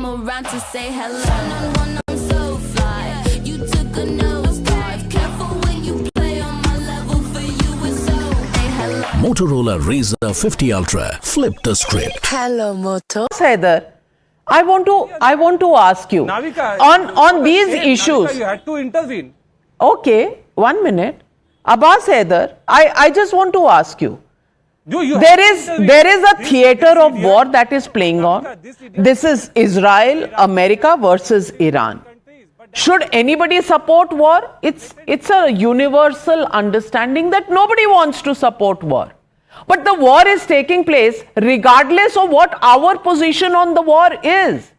around to say hello. One-on-one, I'm so fly. You took a nosedive. Careful when you play on my level. For you, it's so. Hey, hello. Motorola Razr 50 Ultra. Flip the script. Hello, Moto. Haider, I want to ask you Navika, on these issues. Navika, you had to intervene. Okay, 1 minute. Abbas Haider, I just want to ask you. There is a theater of war that is playing on. This is Israel, America versus Iran. Should anybody support war? It's a universal understanding that nobody wants to support war. But the war is taking place regardless of what our position on the war is.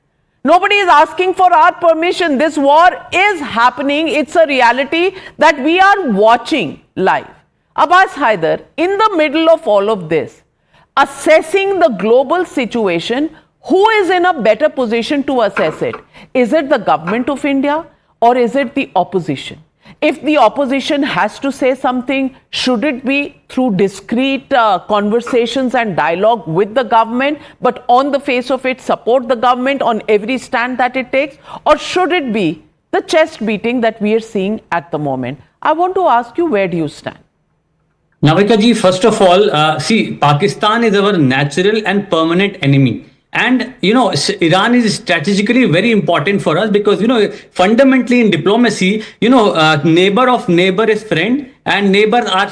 Nobody is asking for our permission. This war is happening. It's a reality that we are watching live. Abbas Haider, in the middle of all of this, assessing the global situation, who is in a better position to assess it? Is it the government of India or is it the opposition? If the opposition has to say something, should it be through discreet conversations and dialogue with the government, but on the face of it, support the government on every stand that it takes? Or should it be the chest beating that we are seeing at the moment? I want to ask you, where do you stand? Navika ji, first of all, see, Pakistan is our natural and permanent enemy. And, Iran is strategically very important for us because, fundamentally in diplomacy, neighbor of neighbor is friend and neighbors are,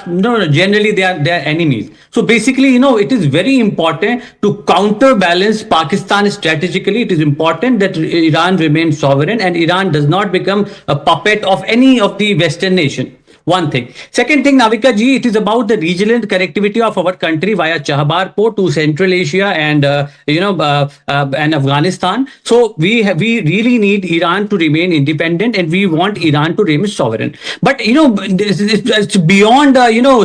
generally they are enemies. So basically, it is very important to counterbalance Pakistan strategically. It is important that Iran remains sovereign and Iran does not become a puppet of any of the Western nation. One thing. Second thing, Navika ji, it is about the regional connectivity of our country via Chahbar Port to Central Asia and and Afghanistan. So we really need Iran to remain independent and we want Iran to remain sovereign. But it's beyond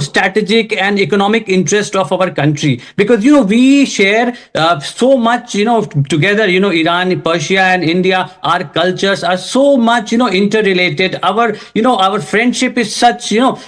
strategic and economic interest of our country because we share so much together. Iran, Persia, and India. Our cultures are so much interrelated. Our friendship is such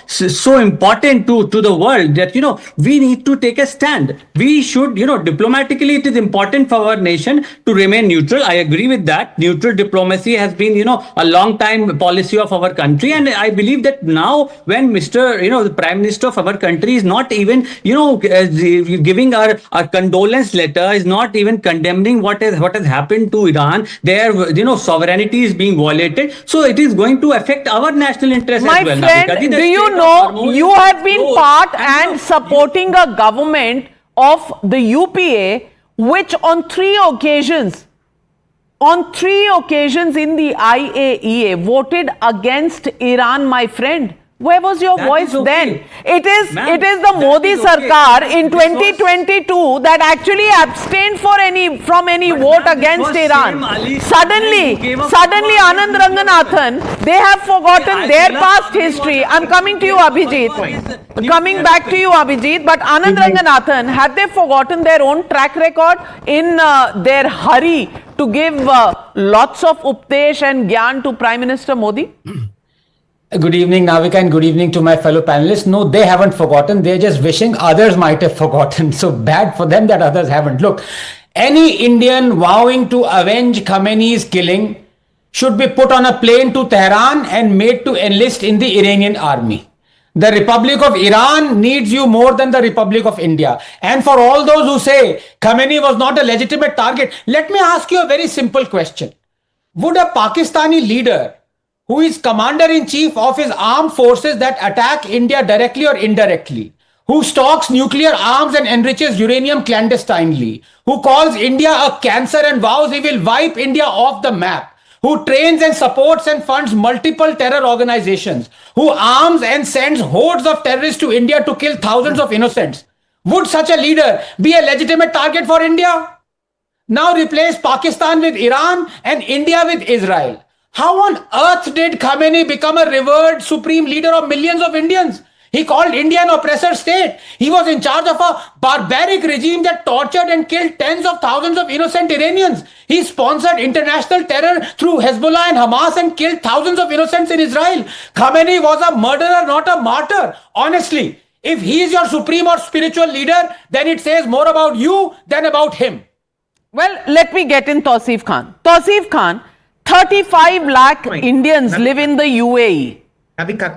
so important to the world that we need to take a stand. We should diplomatically it is important for our nation to remain neutral. I agree with that. Neutral diplomacy has been a long time policy of our country, and I believe that now when the Prime Minister of our country is not even giving our condolence letter, is not even condemning what has happened to Iran, their sovereignty is being violated, so it is going to affect our national interest as well. Friend, do you know you have been part and supporting a government of the UPA which on three occasions in the IAEA voted against Iran, my friend? Where was your voice then? It is the Modi Sarkar in 2022 that actually abstained from any vote against Iran. Suddenly, Anand Ranganathan, they have forgotten their past history. I'm coming to you, Abhijit. Coming back to you, Abhijit. But Anand Ranganathan, have they forgotten their own track record in their hurry to give lots of updesh and gyan to Prime Minister Modi? Good evening, Navika, and good evening to my fellow panelists. No, they haven't forgotten. They're just wishing others might have forgotten. So bad for them that others haven't. Look, any Indian vowing to avenge Khamenei's killing should be put on a plane to Tehran and made to enlist in the Iranian army. The Republic of Iran needs you more than the Republic of India. And for all those who say Khamenei was not a legitimate target, let me ask you a very simple question. Would a Pakistani leader who is commander-in-chief of his armed forces that attack India directly or indirectly, who stocks nuclear arms and enriches uranium clandestinely, who calls India a cancer and vows he will wipe India off the map, who trains and supports and funds multiple terror organizations, who arms and sends hordes of terrorists to India to kill thousands of innocents, would such a leader be a legitimate target for India? Now replace Pakistan with Iran and India with Israel. How on earth did Khamenei become a revered supreme leader of millions of Indians? He called India an oppressor state. He was in charge of a barbaric regime that tortured and killed tens of thousands of innocent Iranians. He sponsored international terror through Hezbollah and Hamas and killed thousands of innocents in Israel. Khamenei was a murderer, not a martyr. Honestly, if he is your supreme or spiritual leader, then it says more about you than about him. Well, let me get in Tausif Khan. Tausif Khan, 35 lakh Indians live in the UAE.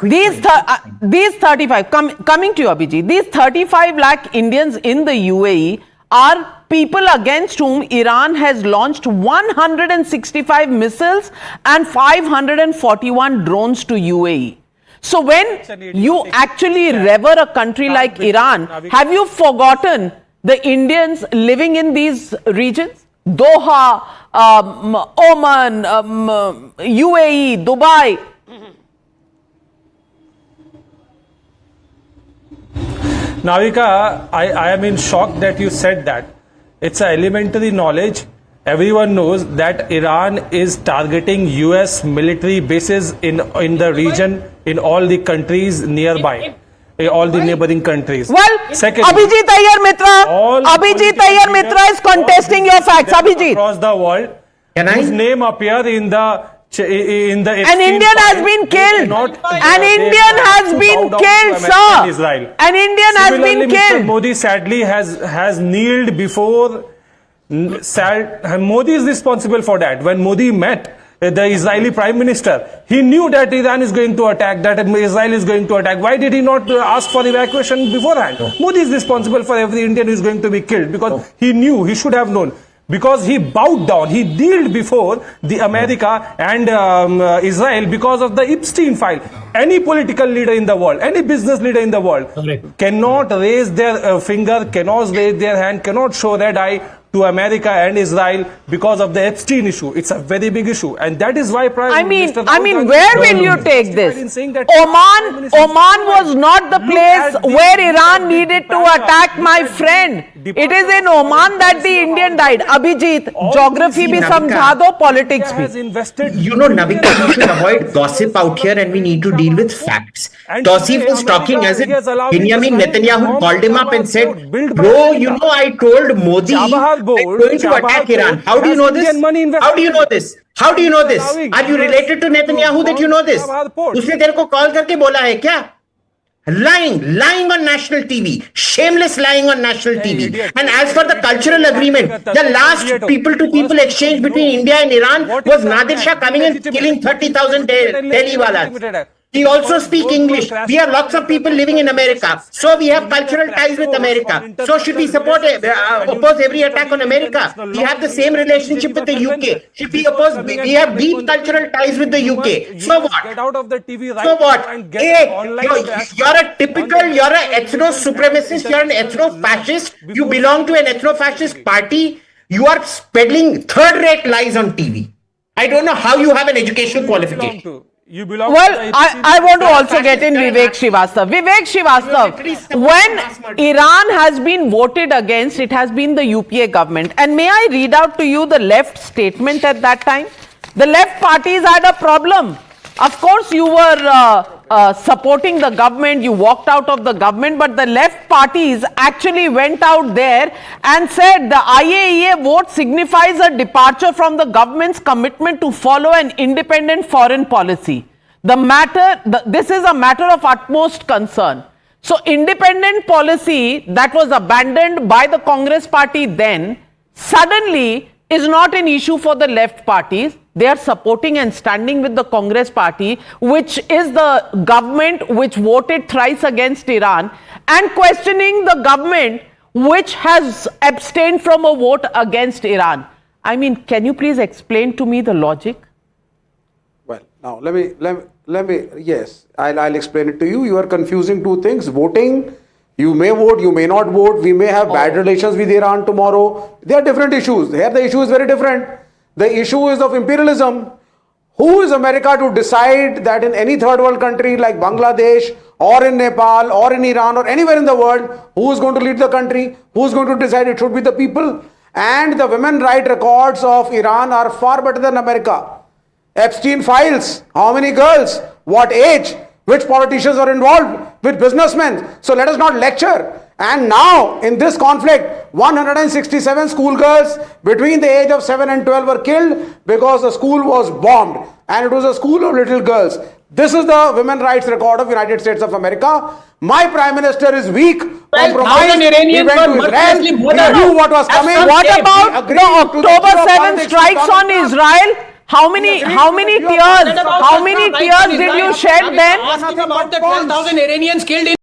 These 35, coming to you, Abhijit, these 35 lakh Indians in the UAE are people against whom Iran has launched 165 missiles and 541 drones to UAE. So when you actually revere a country like Iran, have you forgotten the Indians living in these regions? Doha, Oman, UAE, Dubai. Navika, I am in shock that you said that. It's an elementary knowledge. Everyone knows that Iran is targeting US military bases in the region, in all the countries nearby, all the neighboring countries. Well, secondly, Abhijit Iyer Mitra is contesting your facts. Abhijit, across the world, whose name appear in the an Indian has been killed. An Indian has been killed, sir. An Indian has been killed. Mr. Modi sadly has kneeled before. Modi is responsible for that. When Modi met the Israeli Prime Minister, he knew that Iran is going to attack, that Israel is going to attack. Why did he not ask for evacuation beforehand? Modi is responsible for every Indian who is going to be killed because he knew, he should have known. Because he bowed down, he kneeled before the America and Israel because of the Epstein file. Any political leader in the world, any business leader in the world cannot raise their finger, cannot raise their hand, cannot show red eye to America and Israel because of the Epstein issue. It's a very big issue, and that is why Prime Minister. I mean, where will you take this? Oman was not the place where Iran needed to attack my friend. It is in Oman that the Indian died. Abhijit, geography bhi samjha do, politics bhi. You know, Navika, we should avoid gossip out here and we need to deal with facts. Tausif was talking as if Benjamin Netanyahu called him up and said, bro, you know, I told Modi I'm going to attack Iran. How do you know this? How do you know this? How do you know this? Are you related to Netanyahu that you know this? उसने तेरे को call करके बोला है क्या? Lying on national TV, shameless lying on national TV. And as for the cultural agreement, the last people-to-people exchange between India and Iran was Nadir Shah coming and killing 30,000 Delhiwalas. We also speak English. We have lots of people living in America. So we have cultural ties with America. So should we oppose every attack on America? We have the same relationship with the UK. Should we oppose? We have deep cultural ties with the UK. So what? Get out of the TV right so what? You're an ethno-supremacist, you're an ethno-fascist. You belong to an ethno-fascist party. You are peddling third-rate lies on TV. I don't know how you have an educational qualification. Well, I want to also get in Vivek Srivastava. Vivek Srivastava, when Iran has been voted against, it has been the UPA government. And may I read out to you the left statement at that time? The left parties had a problem. Of course, you were supporting the government, you walked out of the government, but the left parties actually went out there and said the IAEA vote signifies a departure from the government's commitment to follow an independent foreign policy. This is a matter of utmost concern. So, independent policy that was abandoned by the Congress party then suddenly is not an issue for the left parties. They are supporting and standing with the Congress party, which is the government which voted thrice against Iran, and questioning the government which has abstained from a vote against Iran. I mean, can you please explain to me the logic? Well, now let me, yes, I'll explain it to you. You are confusing two things. Voting, you may vote, you may not vote. We may have bad relations with Iran tomorrow. They are different issues. Here the issue is very different. The issue is of imperialism. Who is America to decide that in any third world country like Bangladesh or in Nepal or in Iran or anywhere in the world, who is going to lead the country? Who is going to decide? It should be the people. And the women rights records of Iran are far better than America. Epstein files, how many girls, what age, which politicians are involved, which businessmen. So let us not lecture. And now in this conflict, 167 schoolgirls between the age of 7 and 12 were killed because the school was bombed. And it was a school of little girls. This is the women rights record of United States of America. My Prime Minister is weak, compromised. He went to Israel. He knew what was coming. What He about agreed the to October 7 politics strikes to on come. Israel? How many tears? How many tears did you shed then? Asking about the 12,000 Iranians killed in